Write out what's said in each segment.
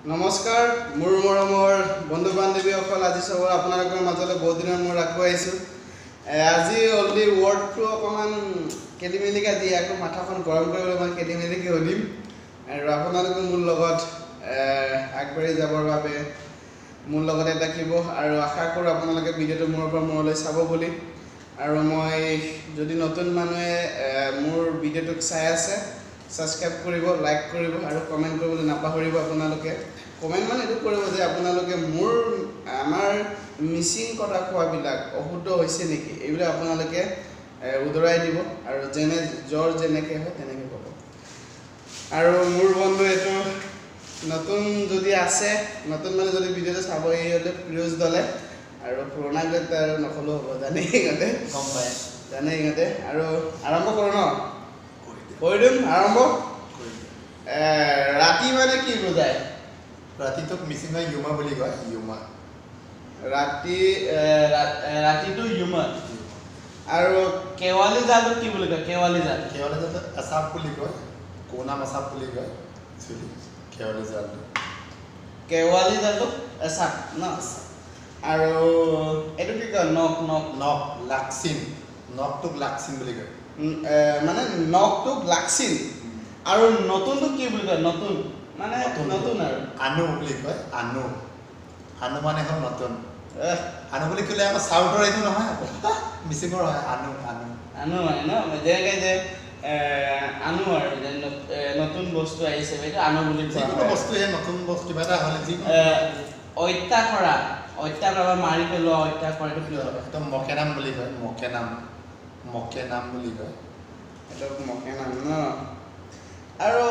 নমস্কাৰ মোৰ মৰমৰ বন্ধু বান্ধৱীসকল আজি সবৰ আপোনালোকৰ মাজলৈ বহুত দিনৰ মই ৰাখো আহিছো আজি অলৰেডি ৱৰ্ডটো অকমান কেলিমেলিকা দি আকৌ মাথাখন গৰম কৰিবলৈ মই কেলিমেলিকে হদিম আৰু আপোনালোকে মোৰ লগত আগবাঢ়ি যাবৰ বাবে মোৰ লগতে থাকিব আৰু আশা কৰোঁ আপোনালোকে ভিডিঅ'টো মোৰ পৰা মৰলৈ চাব বুলি আৰু মই যদি নতুন মানুহে মোৰ ভিডিঅ'টোক চাই আছে সাবস্ক্ৰাইব কৰিব লাইক কৰিব আৰু কমেন্ট কৰিবলৈ নাপাহৰিব আপোনালোকে কমেন্ট মানে এটো কৰিব যে আপোনালোকে মোৰ আমাৰ মিসিং কথা কোৱাবিলাক অশুদ্ধ হৈছে নেকি এইবিলাক আপোনালোকে উদৰাই দিব আৰু যেনে জৰ যেনেকে হয় তেনেকে ক'ব আৰু মোৰ বন্ধু এটো নতুন যদি আছে নতুন মানে যদি ভিডিঅ'টো চাব হলে প্লিজ দলে আৰু পুৰণা গলে তাৰ নকলো হ'ব জানে গতে গম পায় জানে গতে আৰু আৰম্ভ কৰো ন কৰিম আৰম্ভ ৰাতি মানে কি বুজায় ৰাতিটোক মিচিঙে ইউমা বুলি কয় ইউমা ৰাতিটো ইউমা আৰু কেৱালি জাল কি বুলি কয় কেৱালি জাল আসাপ বুলি কয় কোনা মাসাপ বুলি কয় চলি কেৱালি জালটো আসাপ ন আৰু এটো কি কয় নক নক নক লাক্সিন নকটোক লাক্সিন বুলি কয় মানে নকটোক লাক্সিন আৰু নতুনটো কি বুলি কয় নতুন মানে নতুন আৰু আনু বুলি কয় আনু আনু মানে হ'ল নতুন আনু বুলি ক'লে আমাৰ সাউথৰ এইটো নহয় মিচিঙৰ হয় আনু আনু আনু মানে ন যেনেকে যে আনু আৰু যে নতুন বস্তু আহিছে এইটো আনু বুলি কোৱা যিকোনো বস্তু এই নতুন বস্তু এটা হ'লে যিকোনো অত্যা কৰা মাৰি পেলোৱা অত্যা কৰাটো কি হয় এটা মকেনাম বুলি কয় মকেনাম বুলি কয় এটা মকেনাম ন আৰু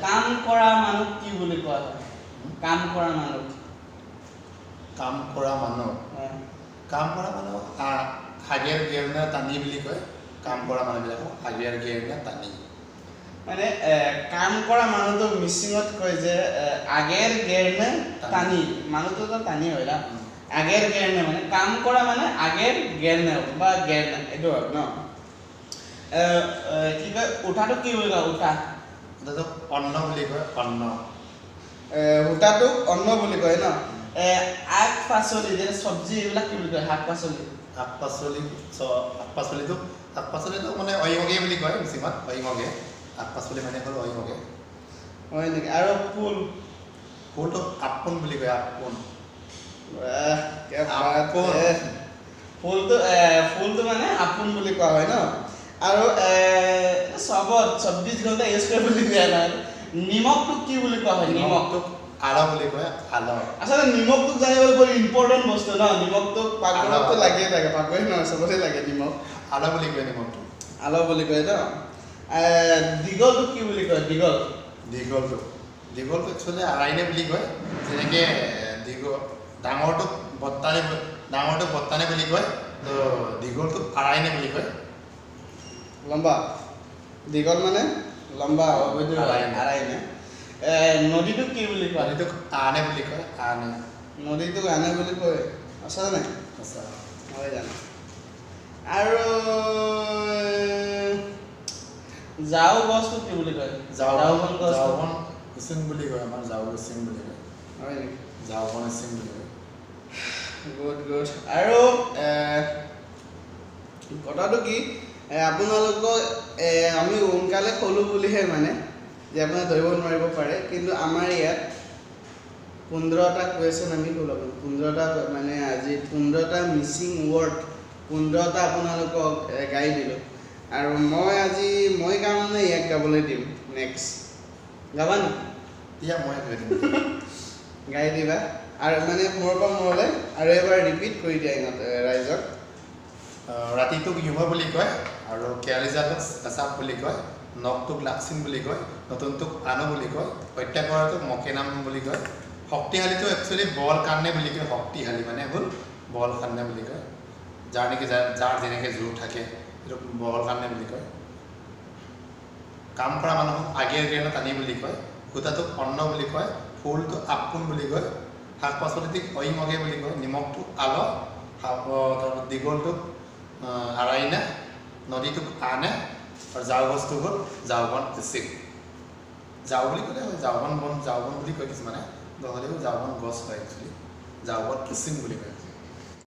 কাম কৰা মানুহ কি বুলি কোৱা হয় কাম কৰা মানুহ আগেৰ গেৰনা টানি বুলি কয় কাম কৰা মানুহবিলাকক আগেৰ গেৰনা টানি মানে কাম কৰা মানুহটো মিচিঙত কয় যে আগেৰ গেৰনা টানি মানুহটো টানি হয় না আগেৰ গেৰনা মানে কাম কৰা মানে আগেৰ গেৰনা বা গেৰনা এইটো হয় ন কি কয় উঠাটো কি বুলি কয় উঠা অন্ন বুলি কয় অন্ন উঠাটো অন্ন বুলি কয় ন আগ পাচলি যে চব্জি এইবিলাক কি বুলি কয় শাক পাচলিটো মানে অয়ঙে বুলি কয় মিচিঙত অয়ঙে শাক পাচলি মানে হ'ল অয়ঙে হয় নেকি আৰু ফুলটো আপোন বুলি কয় আপোন ফুলটো মানে আপোন বুলি কোৱা হয় ন আৰু চব্বিশ ঘণ্টা ইউজ কৰিব বুলি দিয়া নাই নিমখটোক কি বুলি কোৱা হয় নিমখটোক আলা বুলি কয় আলা আচলতে নিমখটোক জানিবলৈ বৰ ইম্পৰ্টেণ্ট বস্তু ন নিমখটোক পাকঘৰততো লাগিয়ে থাকে পাকঘৰ নহয় চবতে লাগে নিমখ আলা বুলি কয় নিমখটো আলা বুলি কয় ন দীঘলটোক কি বুলি কয় দীঘলটো একচুৱেলি আৰাইনে বুলি কয় যেনেকে ডাঙৰটোক বত্তানে বুলি কয় তো দীঘলটোক আৰাইনে বুলি কয় লম্বা দীঘল মানে লম্বা আৰাইনে নদীটোক কি বুলি কয় নদীটোক আনে বুলি কয় নদীটোক আনে বুলি কয় আছা নাই হয় জানো আৰু যাও গছটো কি বুলি কয় যাওবন গছিং বুলি কয় আমাৰ যাও গছিং বুলি কয় হয় নেকি যাওবন গছিং বুলি কয় গুড আৰু কথাটো কি আপোনালোকক আমি সোনকালে ক'লো বুলিহে মানে যে আপোনাৰ ধৰিব নোৱাৰিব পাৰে কিন্তু আমাৰ ইয়াত 15টা কুৱেশ্যন আমি ওলাব 15টা মানে আজি 15টা মিচিং ৱৰ্ড 15টা আপোনালোকক গাই দিলোঁ আৰু মই গাম মানে ইয়াক গাবলৈ দিম নেক্সট গাবা নেকি এতিয়া মই গাই দিম গাই দিবা আৰু মানে মোৰ পৰা মোৰলৈ আৰু এবাৰ ৰিপিট কৰি দিয়া ৰাইজক ৰাতিটোক ইউমা বুলি কয় আৰু কেৱালিজালক আসাপ বুলি কয় নকটোক লাক্সিন বুলি কয় নতুনটোক আনো বুলি কয় প্ৰত্যাকৰটোক মকেনাম বুলি কয় শক্তিশালীটো একচুৱেলি বল কান্নে বুলি কয় শক্তিশালী মানে হ'ল বল কান্নে বুলি কয় যাৰ নেকি যাৰ যেনেকৈ জোৰ থাকে সেইটো বল কান্নে বুলি কয় কাম কৰা মানুহক আগেৰ গেৰনা টানি বুলি কয় সূতাটোক অন্ন বুলি কয় ফুলটো আপোন বুলি কয় শাক পাচলিটোক অয়ঙে বুলি কয় নিমখটোক আল দীঘলটোক আৰাইনে নদীটোক আনে আৰু যাও বস্তু হ'ল যাওবন গছিং যাও বুলি ক'লে হয় যাওবন বুলি কয় কিছুমানে নহ'লেও জাউবন গছ হয় একচুৱেলি জাউবন কিচিম বুলি কয়